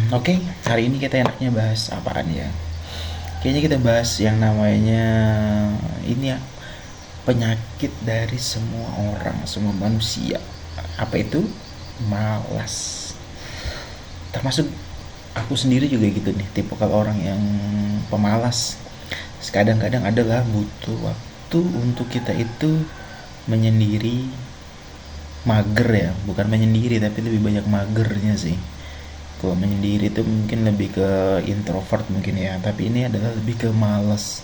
Oke, hari ini kita enaknya bahas apaan ya? Kayaknya kita bahas yang namanya ini ya, penyakit dari semua orang, semua manusia. Apa itu? Malas. Termasuk aku sendiri juga gitu nih, tipe kalau orang yang pemalas. Kadang-kadang adalah butuh waktu untuk kita itu menyendiri, mager ya, bukan menyendiri tapi lebih banyak magernya sih. Kalau menyendiri itu mungkin lebih ke introvert mungkin ya, tapi ini adalah lebih ke malas.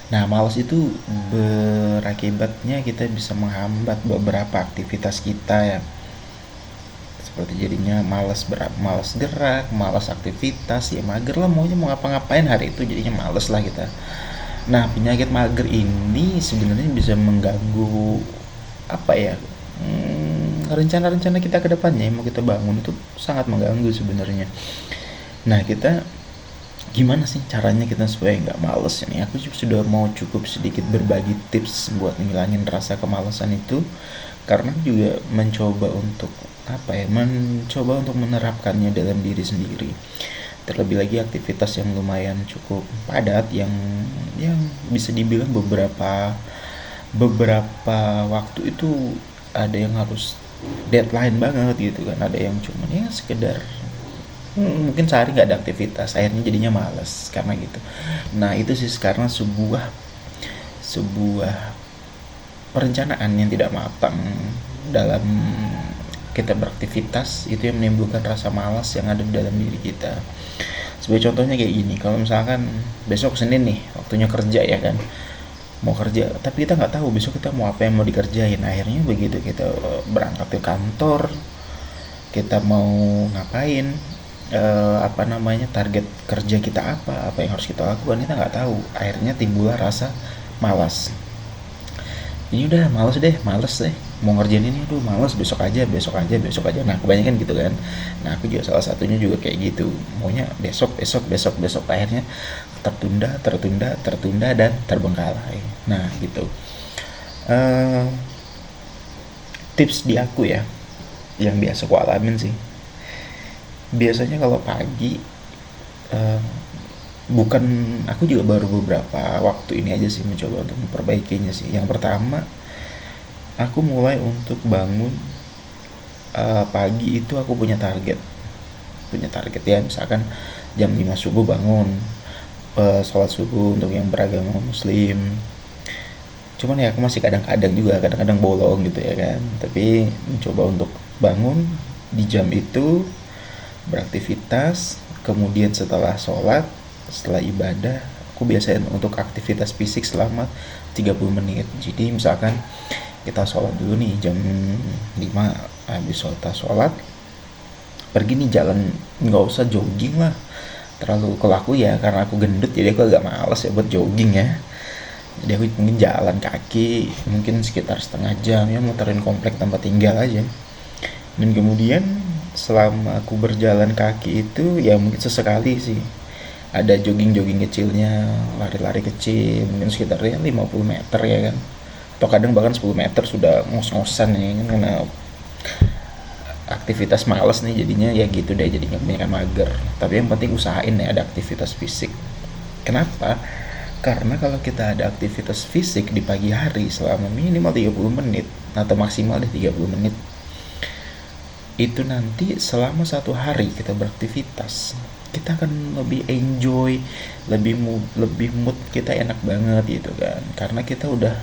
Nah, malas itu berakibatnya kita bisa menghambat beberapa aktivitas kita ya. Seperti jadinya malas gerak, malas aktivitas, ya mager lah, maunya mau ngapa-ngapain hari itu jadinya males lah kita. Nah, penyakit mager ini sebenarnya bisa mengganggu apa ya? Rencana-rencana kita ke depannya yang mau kita bangun itu sangat mengganggu sebenarnya. Nah, kita gimana sih caranya kita supaya nggak males ini? Aku sudah mau cukup sedikit berbagi tips buat ngilangin rasa kemalasan itu, karena juga mencoba untuk apa ya, mencoba untuk menerapkannya dalam diri sendiri. Terlebih lagi aktivitas yang lumayan cukup padat, yang bisa dibilang beberapa beberapa waktu itu ada yang harus deadline banget gitu kan, ada yang cuman ya sekedar mungkin sehari nggak ada aktivitas, akhirnya jadinya malas karena gitu. Nah itu sih karena sebuah sebuah perencanaan yang tidak matang dalam kita beraktivitas, itu yang menimbulkan rasa malas yang ada di dalam diri kita. Sebagai contohnya kayak gini, kalau misalkan besok Senin nih waktunya kerja ya kan, mau kerja tapi kita nggak tahu besok kita mau apa yang mau dikerjain. Akhirnya begitu kita berangkat ke kantor, kita mau ngapain, apa namanya, target kerja kita apa yang harus kita lakukan, kita nggak tahu. Akhirnya timbullah rasa malas. Ini udah males deh mau ngerjain ini, tuh males, besok aja besok aja besok aja. Nah kebanyakan gitu kan. Nah aku juga salah satunya juga kayak gitu, maunya besok besok besok besok, akhirnya tertunda tertunda tertunda dan terbengkalai. Nah gitu. Eh, Tips di aku ya yang biasa aku alamin sih, biasanya kalau pagi, eh, bukan, aku juga baru beberapa waktu ini aja sih mencoba untuk memperbaikinya sih. Yang pertama, aku mulai untuk bangun, pagi itu aku punya target ya, misalkan jam 5 subuh bangun, sholat subuh untuk yang beragama muslim. Cuman ya aku masih kadang-kadang juga, kadang-kadang bolong gitu ya kan, tapi mencoba untuk bangun di jam itu, beraktivitas, kemudian setelah sholat, setelah ibadah, aku biasain untuk aktivitas fisik selama 30 menit. Jadi misalkan kita sholat dulu nih jam 5, habis sholat pergi nih jalan, nggak usah jogging lah, terlalu, kalau aku ya karena aku gendut jadi aku agak males ya buat jogging ya. Jadi aku mungkin jalan kaki mungkin sekitar setengah jam ya, muterin komplek tempat tinggal aja. Dan kemudian selama aku berjalan kaki itu ya mungkin sesekali sih ada jogging-jogging kecilnya, lari-lari kecil mungkin sekitarnya 50 meter ya kan, atau kadang bahkan 10 meter sudah ngos-ngosan ya kan, karena aktivitas males nih jadinya ya gitu deh, jadinya kebanyakan mager. Tapi yang penting usahain ya ada aktivitas fisik. Kenapa? Karena kalau kita ada aktivitas fisik di pagi hari selama minimal 30 menit atau maksimal deh 30 menit, itu nanti selama satu hari kita beraktivitas, kita akan lebih enjoy, lebih mood kita enak banget gitu kan, karena kita udah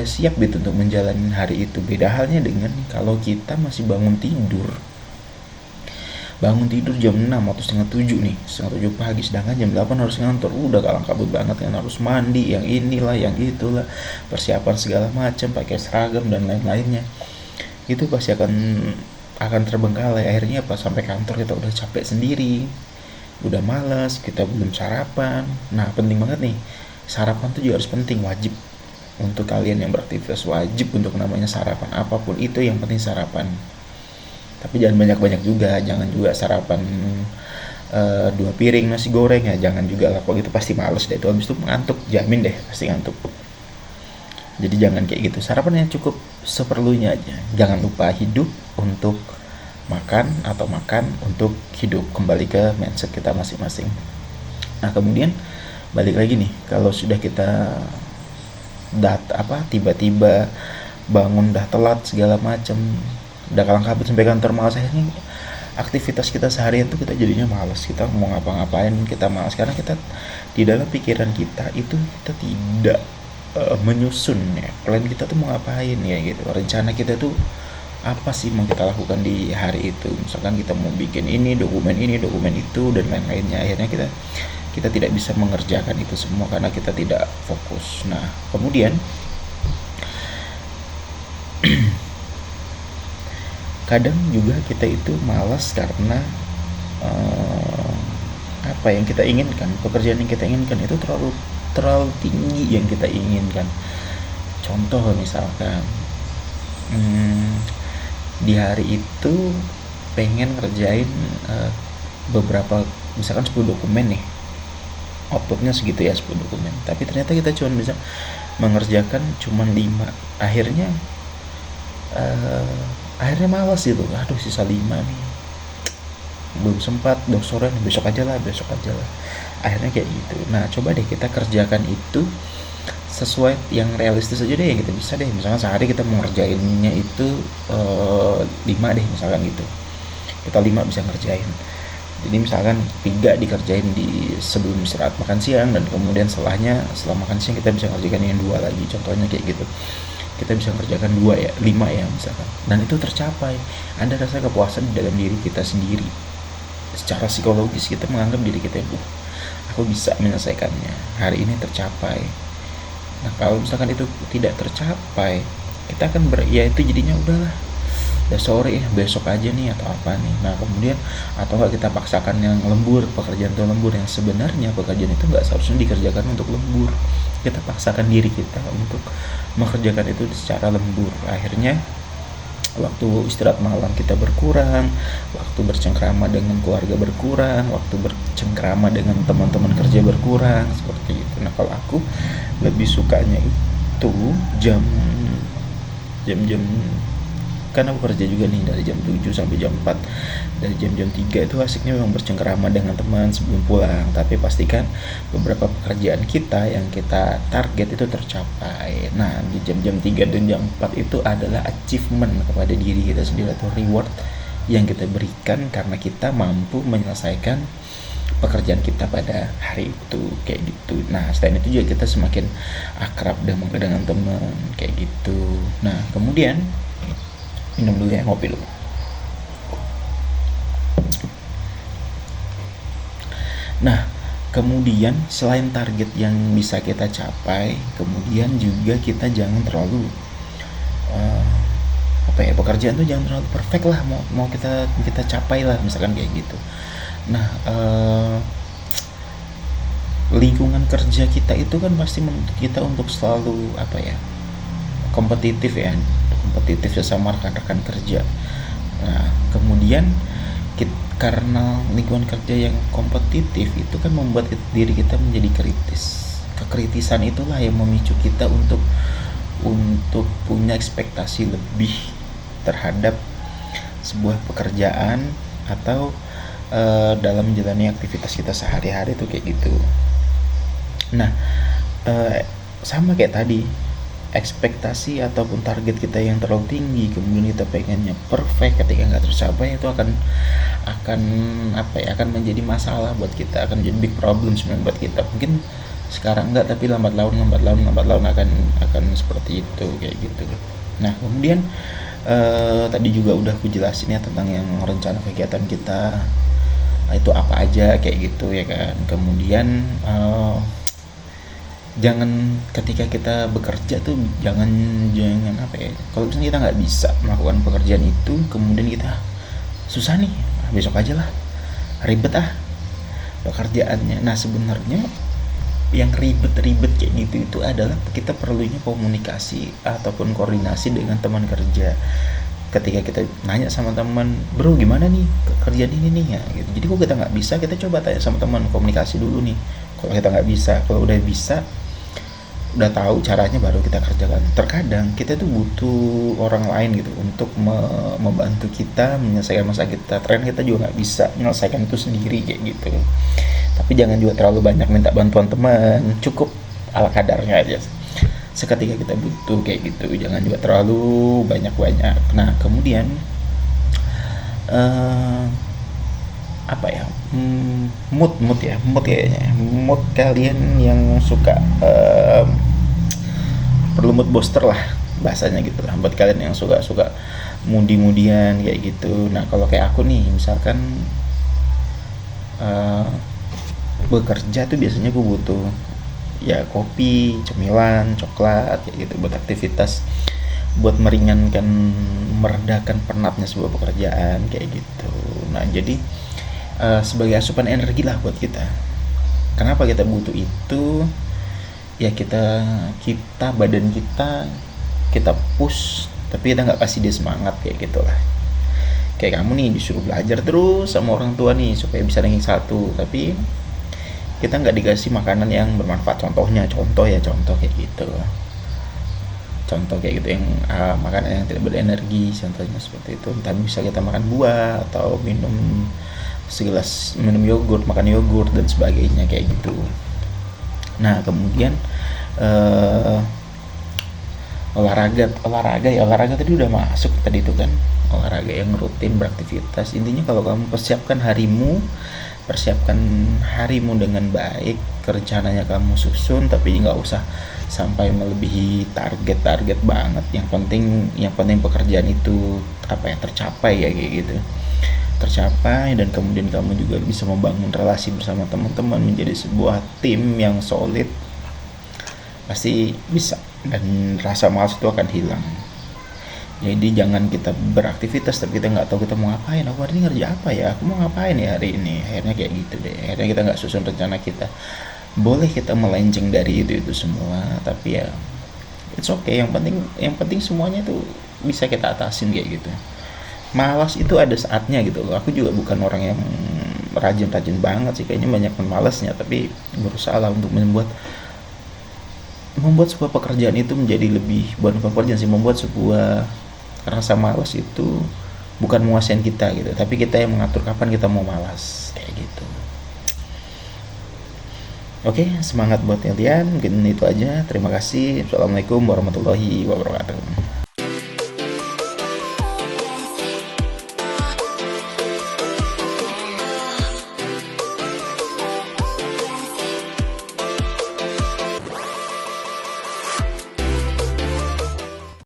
siap gitu untuk menjalani hari itu. Beda halnya dengan kalau kita masih bangun tidur jam 6 atau setengah 7 nih, setengah 7 pagi, sedangkan jam 8 harus ngantor, udah kalang kabut banget kan, harus mandi, yang inilah yang itulah, persiapan segala macam, pakai seragam dan lain-lainnya. Itu pasti akan terbengkalai. Akhirnya pas sampai kantor kita udah capek sendiri, udah malas, kita belum sarapan. Nah penting banget nih, sarapan tuh juga harus penting, wajib untuk kalian yang beraktivitas, wajib untuk namanya sarapan, apapun itu yang penting sarapan. Tapi jangan banyak-banyak juga, jangan juga sarapan 2 piring nasi goreng ya, jangan juga lah, kalau gitu pasti males deh, itu habis itu ngantuk, jamin deh pasti ngantuk. Jadi jangan kayak gitu, sarapan yang cukup seperlunya aja. Jangan lupa hidup untuk makan untuk hidup, kembali ke mindset kita masing-masing. Nah kemudian balik lagi nih, kalau sudah kita tiba-tiba bangun udah telat segala macam, udah kalang kabut sampai kantor malas, akhirnya aktivitas kita seharian tuh kita jadinya malas, kita mau ngapa-ngapain kita malas karena kita di dalam pikiran kita itu kita tidak menyusun ya plan kita tuh mau ngapain ya gitu, rencana kita tuh apa sih mau kita lakukan di hari itu. Misalkan kita mau bikin ini dokumen itu dan lain-lainnya, akhirnya kita tidak bisa mengerjakan itu semua karena kita tidak fokus. Nah kemudian kadang juga kita itu malas karena apa yang kita inginkan, pekerjaan yang kita inginkan itu terlalu tinggi yang kita inginkan. Contoh misalkan di hari itu pengen ngerjain beberapa, misalkan 10 dokumen nih, outputnya segitu ya 10 dokumen, tapi ternyata kita cuma bisa mengerjakan cuma 5. Akhirnya malas gitu, aduh sisa 5 nih belum sempat, sore besok aja lah, akhirnya kayak gitu. Nah coba deh kita kerjakan itu sesuai yang realistis aja deh, kita bisa deh misalkan sehari kita mau ngerjainnya itu 5 deh misalkan gitu, kita 5 bisa ngerjain. Jadi misalkan 3 dikerjain di sebelum istirahat makan siang, dan kemudian setelah makan siang kita bisa ngerjakan yang 2 lagi, contohnya kayak gitu. Kita bisa ngerjakan 5 ya misalkan, dan itu tercapai, ada rasa kepuasan di dalam diri kita sendiri. Secara psikologis kita menganggap diri kita, aku bisa menyelesaikannya, hari ini tercapai. Nah kalau misalkan itu tidak tercapai, kita akan itu jadinya udah sore ya, besok aja nih atau apa nih. Nah kemudian atau enggak kita paksakan yang lembur, pekerjaan itu lembur, yang sebenarnya pekerjaan itu enggak seharusnya dikerjakan untuk lembur, kita paksakan diri kita untuk mengerjakan itu secara lembur. Akhirnya waktu istirahat malam kita berkurang, waktu bercengkrama dengan keluarga berkurang, waktu bercengkrama dengan teman-teman kerja berkurang, seperti itu. Nah kalau aku lebih sukanya itu jam karena aku kerja juga nih dari jam 7 sampai jam 4, dari jam 3 itu asiknya memang bercengkerama dengan teman sebelum pulang, tapi pastikan beberapa pekerjaan kita yang kita target itu tercapai. Nah di jam 3 dan jam 4 itu adalah achievement kepada diri kita sendiri atau reward yang kita berikan karena kita mampu menyelesaikan pekerjaan kita pada hari itu, kayak gitu. Nah selain itu juga kita semakin akrab dengan teman, kayak gitu. Nah kemudian minum dulu ya, ngopi dulu. Nah kemudian selain target yang bisa kita capai, kemudian juga kita jangan terlalu pekerjaan tuh jangan terlalu perfect lah, mau kita capai lah misalkan kayak gitu. Nah lingkungan kerja kita itu kan pasti menuntut kita untuk selalu kompetitif sesama rekan-rekan kerja. Nah kemudian karena lingkungan kerja yang kompetitif itu kan membuat diri kita menjadi kritis. Kekritisan itulah yang memicu kita untuk punya ekspektasi lebih terhadap sebuah pekerjaan atau dalam menjalani aktivitas kita sehari-hari itu kayak gitu. Nah sama kayak tadi, ekspektasi ataupun target kita yang terlalu tinggi, kemudian kita pengennya perfect, ketika nggak tercapai itu akan menjadi masalah buat kita, akan jadi big problem sebenarnya buat kita. Mungkin sekarang enggak, tapi lambat laun akan seperti itu, kayak gitu. Nah kemudian tadi juga udah aku jelasin ya tentang yang rencana kegiatan kita itu apa aja, kayak gitu ya kan. Kemudian jangan ketika kita bekerja tuh jangan kalau misalnya kita nggak bisa melakukan pekerjaan itu, kemudian kita susah nih, besok aja lah, ribet pekerjaannya. Nah sebenarnya yang ribet kayak gitu itu adalah kita perlunya komunikasi ataupun koordinasi dengan teman kerja. Ketika kita nanya sama teman, bro gimana nih kerjaan ini nih ya gitu. Jadi kalau kita nggak bisa, kita coba tanya sama teman, komunikasi dulu nih. Kalau kita nggak bisa, kalau udah bisa udah tahu caranya baru kita kerjakan. Terkadang kita tuh butuh orang lain gitu untuk membantu kita menyelesaikan masalah kita. Terkadang kita juga nggak bisa menyelesaikan itu sendiri kayak gitu. Tapi jangan juga terlalu banyak minta bantuan teman, cukup ala kadarnya aja seketika kita butuh kayak gitu. Jangan juga terlalu banyak-banyak. Nah kemudian eh apa ya, mood kayaknya, mood kalian yang suka perlu mood booster lah bahasanya gitu lah, buat kalian yang suka mudi-mudian kayak gitu. Nah kalau kayak aku nih misalkan eh, bekerja tuh biasanya aku butuh ya kopi, cemilan, coklat kayak gitu buat aktivitas, buat meringankan, meredakan penatnya sebuah pekerjaan kayak gitu. Nah jadi sebagai asupan energi lah buat kita. Kenapa kita butuh itu? Ya kita badan kita push, tapi kita nggak kasih dia semangat kayak gitulah. Kayak kamu nih disuruh belajar terus sama orang tua nih supaya bisa ranking 1, tapi kita nggak dikasih makanan yang bermanfaat. Contoh kayak gitu. Contoh kayak gitu yang makanan yang tidak berenergi, contohnya seperti itu. Entah bisa kita makan buah atau minum yogurt, makan yogurt dan sebagainya kayak gitu. Nah kemudian eh, olahraga tadi udah masuk tadi itu kan, olahraga yang rutin beraktivitas. Intinya kalau kamu persiapkan harimu dengan baik, rencananya kamu susun, tapi nggak usah sampai melebihi target banget. Yang penting pekerjaan itu tercapai ya kayak gitu, tercapai, dan kemudian kamu juga bisa membangun relasi bersama teman-teman menjadi sebuah tim yang solid. Pasti bisa, dan rasa malas itu akan hilang. Jadi jangan kita beraktivitas tapi kita nggak tahu kita mau ngapain. Aku hari ini ngerja apa ya, aku mau ngapain ya hari ini, akhirnya kayak gitu deh. Akhirnya kita nggak susun rencana kita. Boleh kita melenceng dari itu semua, tapi ya it's okay. Yang penting semuanya tuh bisa kita atasin kayak gitu. Malas itu ada saatnya gitu loh. Aku juga bukan orang yang rajin banget sih, kayaknya banyak malasnya, tapi berusaha lah untuk membuat sebuah pekerjaan itu menjadi lebih, bukan pekerjaan sih, membuat sebuah rasa malas itu bukan menguasain kita gitu, tapi kita yang mengatur kapan kita mau malas kayak gitu. Oke, semangat buat kalian. Mungkin itu aja. Terima kasih. Assalamualaikum warahmatullahi wabarakatuh.